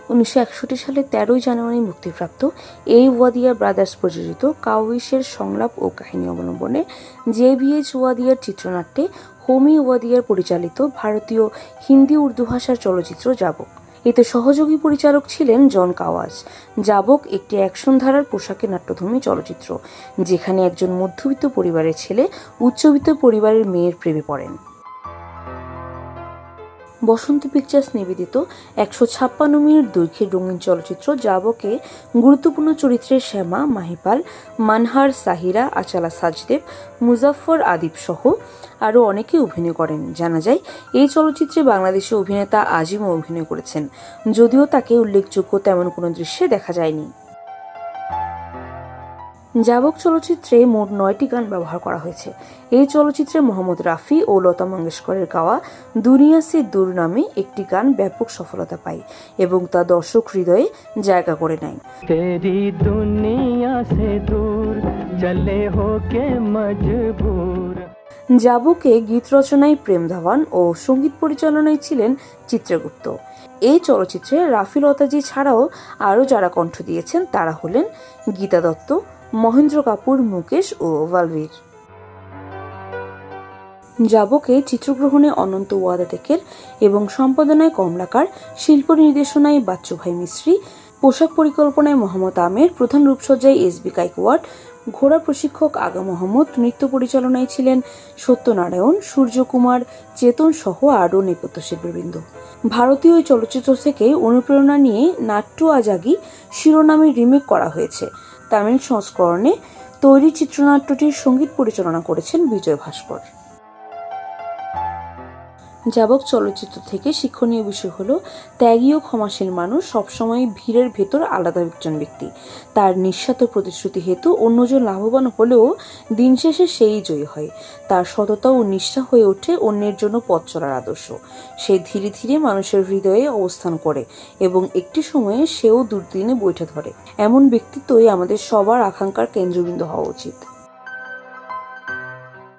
1961 সালে 13 জানুয়ারি মুক্তিপ্রাপ্ত এই ওয়াদিয়ার ব্রাদার্স প্রযোজিত কাউইশের সংলাপ ও কাহিনী অবলম্বনে জে.বি.এইচ. ওয়াদিয়ার চিত্রনাট্যে হোমি ওয়াদিয়ার পরিচালিত ভারতীয় হিন্দি উর্দু ভাষার চলচ্চিত্র যাবক। এতে সহযোগী পরিচালক ছিলেন জন কাওয়াজ। যাবক একটি অ্যাকশন ধারার পোশাকে নাট্যধর্মী চলচ্চিত্র, যেখানে একজন মধ্যবিত্ত পরিবারের ছেলে উচ্চবিত্ত পরিবারের মেয়ের প্রেমে পড়েন। বসন্ত পিকচার্স নিবেদিত 156 মিনিট দৈর্ঘ্যের রঙিন চলচ্চিত্র যাবকে গুরুত্বপূর্ণ চরিত্রে শ্যামা, মাহিপাল, মানহার, সাহিরা, আচালা সাজদেব, মুজাফফর আদিব সহ আরও অনেকে অভিনয় করেন। জানা যায়, এই চলচ্চিত্রে বাংলাদেশি অভিনেতা আজিমও অভিনয় করেছেন, যদিও তাকে উল্লেখযোগ্য তেমন কোনো দৃশ্যে দেখা যায়নি। যাবক চলচ্চিত্রে মোট 9টি গান ব্যবহার করা হয়েছে। এই চলচ্চিত্রে মোহাম্মদ রাফি ও লতা মঙ্গেশকরের গাওয়া দুনিয়া সে দূর নামে একটি গান ব্যাপক সফলতা পায় এবং তা দর্শক হৃদয়ে জায়গা করে নেয়। তেরি দুনিয়া সে দূর চলে হোকে মজবুর। যাবকে গীত রচনায় প্রেম ধাওয়ান ও সঙ্গীত পরিচালনায় ছিলেন চিত্রগুপ্ত। এই চলচ্চিত্রে রাফি লতাজি ছাড়াও আরও যারা কণ্ঠ দিয়েছেন তারা হলেন গীতা দত্ত, মহেন্দ্র কাপুর, মুকেশ ও ভালভীর। যাবকে চিত্রগ্রহণে অনন্ত ওয়াদাতেকের এবং সম্পাদনায় কমলাকার, শিল্প নির্দেশনায় বাচ্চুভাই মিস্ত্রি, পোশাক পরিকল্পনায় মোহাম্মদ আমের, প্রধান রূপসজ্জায় এস.বি. গায়কোয়াড়, ঘোড়া প্রশিক্ষক আগা মোহাম্মদ, নৃত্য পরিচালনায় ছিলেন সত্যনারায়ণ, সূর্যকুমার, চেতন সহ আরও নেপথ্য শিল্পীবৃন্দ। ভারতীয় ওই চলচ্চিত্র থেকে অনুপ্রেরণা নিয়ে নাট্টু আজাগি শিরোনামে রিমেক করা হয়েছে। তামিল সংস্করণে তৈরি চিত্রনাট্যটির সঙ্গীত পরিচালনা করেছেন বিজয় ভাস্কর। যাবক চলচ্চিত্র থেকে শিক্ষণীয় বিষয় হলো, ত্যাগী ও ক্ষমাশীল মানুষ সবসময় ভিড়ের ভেতর আলাদা একজন ব্যক্তি। তার নিঃস্বার্থ প্রতিশ্রুতি হেতু অন্যজন লাভবান হলেও দিন শেষে সেই জয়ী হয়। তার সততা ও নিষ্ঠা হয়ে ওঠে অন্যের জন্য পথ চলার আদর্শ। সে ধীরে ধীরে মানুষের হৃদয়ে অবস্থান করে এবং একটি সময়ে সেও দুর্দিনে বৈঠা ধরে। এমন ব্যক্তিত্বই আমাদের সবার আকাঙ্ক্ষার কেন্দ্রবিন্দু হওয়া উচিত।